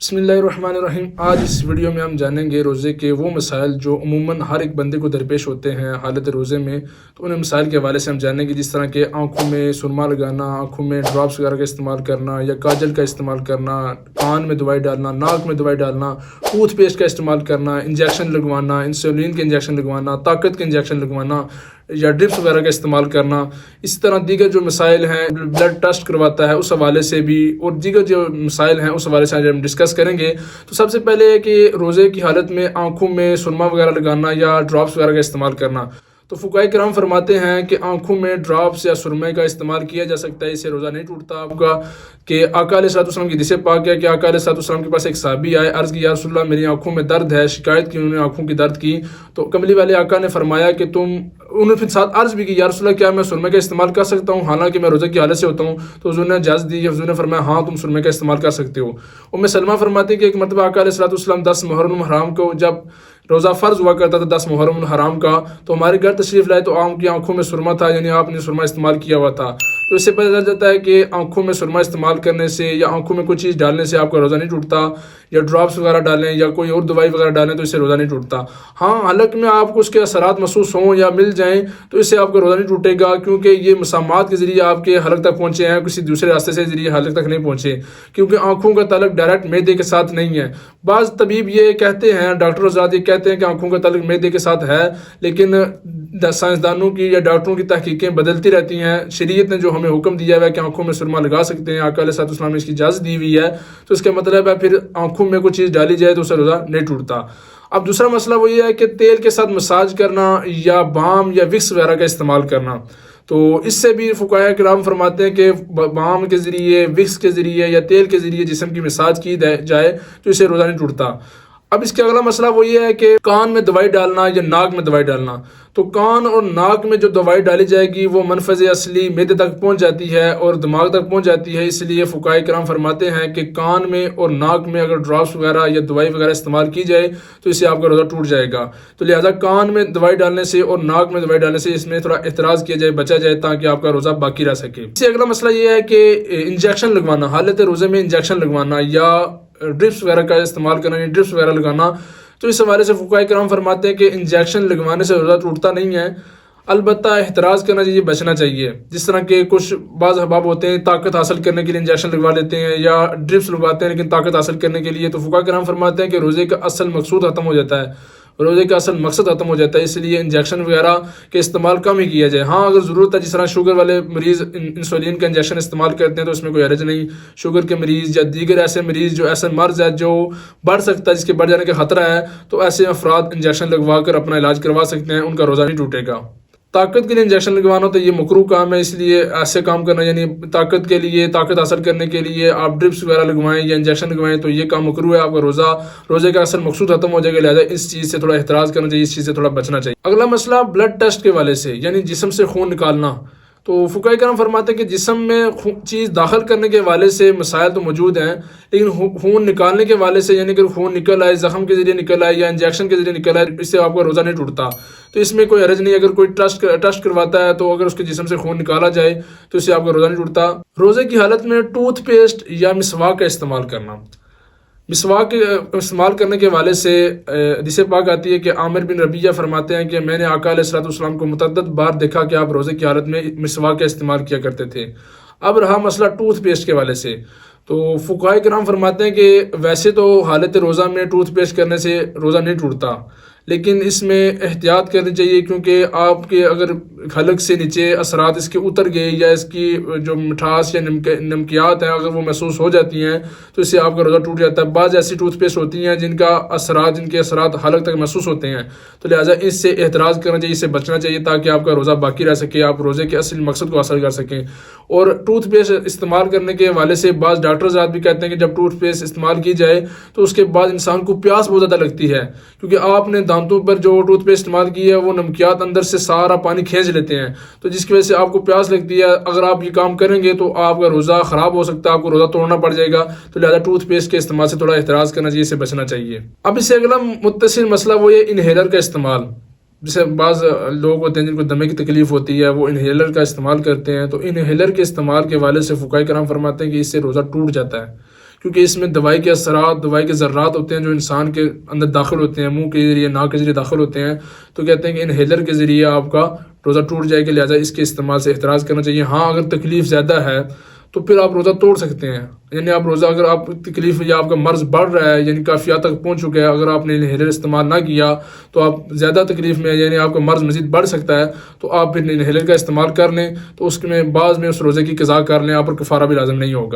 بسم اللہ الرحمن الرحیم۔ آج اس ویڈیو میں ہم جانیں گے روزے کے وہ مسائل جو عموماً ہر ایک بندے کو درپیش ہوتے ہیں حالت روزے میں۔ تو ان مسائل کے حوالے سے ہم جانیں گے، جس طرح کہ آنکھوں میں سرما لگانا، آنکھوں میں ڈراپس وغیرہ کا استعمال کرنا یا کاجل کا استعمال کرنا، کان میں دوائی ڈالنا، ناک میں دوائی ڈالنا، ٹوتھ پیسٹ کا استعمال کرنا، انجیکشن لگوانا، انسولین کے انجیکشن لگوانا، طاقت کے انجیکشن لگوانا یا ڈرپس وغیرہ کا استعمال کرنا۔ اسی طرح دیگر جو مسائل ہیں، بلڈ ٹیسٹ کرواتا ہے اس حوالے سے بھی، اور دیگر جو مسائل ہیں اس حوالے سے آج ہم ڈسکس کریں گے۔ تو سب سے پہلے کہ روزے کی حالت میں آنکھوں میں سرما وغیرہ لگانا یا ڈراپس وغیرہ کا استعمال کرنا، تو فقہاء کرام فرماتے ہیں کہ آنکھوں میں ڈراپس یا سرمے کا استعمال کیا جا سکتا ہے، اس سے روزہ نہیں ٹوٹتا آپ کا۔ کہ آقا علیہ السلام کی حدیث پاک ہے کہ آقا علیہ السلام کے پاس ایک صحابی آئے، عرض کی یا رسول اللہ میری آنکھوں میں درد ہے، شکایت کی انہوں نے آنکھوں کی درد کی۔ تو کملی والے آقا نے فرمایا کہ انہوں نے پھر ساتھ عرض بھی کی یا رسول اللہ کیا میں سرمے کا استعمال کر سکتا ہوں حالانکہ میں روزے کی حالت سے ہوتا ہوں؟ تو حضور نے اجازت دی، حضور نے فرمایا ہاں تم سرمے کا استعمال کر سکتے ہو۔ ام سلمہ فرماتی کہ ایک مرتبہ آقا علیہ السلام 10 محرم الحرام کو جب روزہ فرض ہوا کرتا تھا 10 محرم الحرام کا، تو ہمارے گھر تشریف لائے تو آپ کی آنکھوں میں سرما تھا، یعنی آپ نے سرما استعمال کیا ہوا تھا۔ تو اس سے پتہ چل جاتا ہے کہ آنکھوں میں سرما استعمال کرنے سے یا آنکھوں میں کوئی چیز ڈالنے سے آپ کا روزہ نہیں ٹوٹتا، یا ڈراپس وغیرہ ڈالیں یا کوئی اور دوائی وغیرہ ڈالیں تو اس سے روزہ نہیں ٹوٹتا۔ ہاں حلق میں آپ کو اس کے اثرات محسوس ہوں یا مل جائیں تو اس سے آپ کا روزہ نہیں ٹوٹے گا، کیونکہ یہ مسامات کے ذریعے آپ کے حلق تک پہنچے ہیں، کسی دوسرے راستے سے ذریعے حلق تک نہیں پہنچے، کیونکہ آنکھوں کا تعلق ڈائریکٹ معدے کے ساتھ نہیں ہے۔ بعض طبیب یہ کہتے ہیں، ڈاکٹر حضرات یہ کہتے ہیں کہ آنکھوں کا تعلق معدے کے ساتھ ہے، لیکن سائنسدانوں کی یا ڈاکٹروں کی تحقیقیں بدلتی رہتی ہیں۔ شریعت نے جو ہمیں حکم دیا ہے کہ آنکھوں میں سرما لگا سکتے ہیں، آقا علیہ السلام نے اس کی اجازت دی ہوئی ہے، تو اس کا مطلب ہے پھر آنکھوں میں کوئی چیز ڈالی جائے تو اسے روزہ نہیں ٹوٹتا۔ اب دوسرا مسئلہ وہ یہ ہے کہ تیل کے ساتھ مساج کرنا یا بام یا وکس وغیرہ کا استعمال کرنا، تو اس سے بھی فقہاء کرام فرماتے ہیں کہ بام کے ذریعے، وکس کے ذریعے یا تیل کے ذریعے جسم کی مساج کی جائے تو اسے روزہ نہیں ٹوٹتا۔ اب اس کا اگلا مسئلہ وہ یہ ہے کہ کان میں دوائی ڈالنا یا ناک میں دوائی ڈالنا، تو کان اور ناک میں جو دوائی ڈالی جائے گی وہ منفذ اصلی معدے تک پہنچ جاتی ہے اور دماغ تک پہنچ جاتی ہے، اس لیے فقہاء کرام فرماتے ہیں کہ کان میں اور ناک میں اگر ڈراپس وغیرہ یا دوائی وغیرہ استعمال کی جائے تو اس سے آپ کا روزہ ٹوٹ جائے گا۔ تو لہٰذا کان میں دوائی ڈالنے سے اور ناک میں دوائی ڈالنے سے اس میں تھوڑا احتراز کیا جائے، بچا جائے، تاکہ آپ کا روزہ باقی رہ سکے۔ اس سے اگلا مسئلہ یہ ہے کہ انجیکشن لگوانا، حالت روزے میں انجیکشن لگوانا یا ڈرپس وغیرہ کا استعمال کرنا یا ڈرپس وغیرہ لگانا، تو اس حوالے سے فقہاء کرام فرماتے ہیں کہ انجیکشن لگوانے سے روزہ ٹوٹتا نہیں ہے، البتہ احتراز کرنا چاہیے، بچنا چاہیے۔ جس طرح کہ کچھ بعض احباب ہوتے ہیں طاقت حاصل کرنے کے لیے انجیکشن لگوا لیتے ہیں یا ڈرپس لگواتے ہیں لیکن طاقت حاصل کرنے کے لیے، تو فقہاء کرام فرماتے ہیں کہ روزے کا اصل مقصود ختم ہو جاتا ہے، روزے کا اصل مقصد ختم ہو جاتا ہے، اس لیے انجیکشن وغیرہ کے استعمال کم ہی کیا جائے۔ ہاں اگر ضرورت ہے، جس طرح شوگر والے مریض انسولین کا انجیکشن استعمال کرتے ہیں تو اس میں کوئی حرج نہیں۔ شوگر کے مریض یا دیگر ایسے مریض جو ایسا مرض ہے جو بڑھ سکتا ہے، جس کے بڑھ جانے کا خطرہ ہے، تو ایسے افراد انجیکشن لگوا کر اپنا علاج کروا سکتے ہیں، ان کا روزہ نہیں ٹوٹے گا۔ طاقت کے لیے انجیکشن لگوانا تو یہ مکروہ کام ہے، اس لیے ایسے کام کرنا، یعنی طاقت کے لیے، طاقت حاصل کرنے کے لیے آپ ڈرپس وغیرہ لگوائیں یا انجیکشن لگوائیں تو یہ کام مکروہ ہے، آپ کا روزے کا اصل مقصود ختم ہو جائے گا، لہٰذا اس چیز سے تھوڑا احتراز کرنا چاہیے، اس چیز سے تھوڑا بچنا چاہیے۔ اگلا مسئلہ بلڈ ٹیسٹ کے حوالے سے، یعنی جسم سے خون نکالنا، تو فقہاء کرام فرماتے ہیں کہ جسم میں چیز داخل کرنے کے حوالے سے مسائل تو موجود ہیں، لیکن خون نکالنے کے حوالے سے، یعنی اگر خون نکل آئے، زخم کے ذریعے نکل آئے یا انجیکشن کے ذریعے نکل آئے، اس سے آپ کا روزہ نہیں ٹوٹتا، تو اس میں کوئی حرج نہیں۔ اگر کوئی ٹیسٹ کرواتا ہے تو اگر اس کے جسم سے خون نکالا جائے تو اس سے آپ کا روزہ نہیں ٹوٹتا۔ روزے کی حالت میں ٹوتھ پیسٹ یا مسواک کا استعمال کرنا، مسواک استعمال کرنے کے حوالے سے حدیث پاک آتی ہے کہ عامر بن ربیعہ فرماتے ہیں کہ میں نے آقا علیہ السلام کو متعدد بار دیکھا کہ آپ روزے کی حالت میں مسواک کا استعمال کیا کرتے تھے۔ اب رہا مسئلہ ٹوتھ پیسٹ کے حوالے سے، تو فقہاء کرام فرماتے ہیں کہ ویسے تو حالت روزہ میں ٹوتھ پیسٹ کرنے سے روزہ نہیں ٹوٹتا، لیکن اس میں احتیاط کرنی چاہیے، کیونکہ آپ کے اگر حلق سے نیچے اثرات اس کے اتر گئے یا اس کی جو مٹھاس یا نمکیات ہیں اگر وہ محسوس ہو جاتی ہیں تو اس سے آپ کا روزہ ٹوٹ جاتا ہے۔ بعض ایسی ٹوتھ پیسٹ ہوتی ہیں جن کے اثرات حلق تک محسوس ہوتے ہیں، تو لہٰذا اس سے احتراز کرنا چاہیے، اس سے بچنا چاہیے، تاکہ آپ کا روزہ باقی رہ سکے، آپ روزے کے اصل مقصد کو حاصل کر سکیں۔ اور ٹوتھ پیسٹ استعمال کرنے کے حوالے سے بعض ڈاکٹر حضرات بھی کہتے ہیں کہ جب ٹوتھ پیسٹ استعمال کی جائے تو اس کے بعد انسان کو پیاس بہت زیادہ لگتی ہے، کیونکہ آپ نے دانتوں پر جو ٹوتھ پیسٹ استعمال کی ہے وہ نمکیات اندر سے سارا پانی کھینچ لیتے ہیں، تو جس کی وجہ سے آپ کو پیاس لگتی ہے۔ اگر آپ یہ کام کریں گے تو آپ کا روزہ خراب ہو سکتا ہے، آپ کو روزہ توڑنا پڑ جائے گا، تو لہٰذا ٹوتھ پیسٹ کے استعمال سے تھوڑا احتراز کرنا چاہیے، اس سے بچنا چاہیے۔ اب اس سے اگلا متصل مسئلہ وہ یہ انہیلر کا استعمال، جیسے بعض لوگ ہوتے ہیں جن کو دمے کی تکلیف ہوتی ہے وہ انہیلر کا استعمال کرتے ہیں، تو انہیلر کے استعمال کے حوالے سے فقہاء کرام فرماتے ہیں کہ اس سے روزہ ٹوٹ جاتا ہے، کیونکہ اس میں دوائی کے اثرات، دوائی کے ذرات ہوتے ہیں جو انسان کے اندر داخل ہوتے ہیں، منہ کے ذریعے، ناک کے ذریعے داخل ہوتے ہیں. تو کہتے ہیں کہ انہیلر کے ذریعے آپ کا روزہ ٹوٹ جائے گا، لہٰذا اس کے استعمال سے احتراز کرنا چاہیے. ہاں اگر تکلیف زیادہ ہے تو پھر آپ روزہ توڑ سکتے ہیں. یعنی آپ روزہ، اگر آپ تکلیف یا آپ کا مرض بڑھ رہا ہے، یعنی کافی حد تک پہنچ چکا ہے، اگر آپ نے انہیلر استعمال نہ کیا تو آپ زیادہ تکلیف میں، یعنی آپ کا مرض مزید بڑھ سکتا ہے، تو آپ پھر انہیلر کا استعمال کر لیں، تو اس میں بعض میں اس روزے کی قضا کر لیں، آپ پر کفارہ بھی لازم نہیں ہوگا.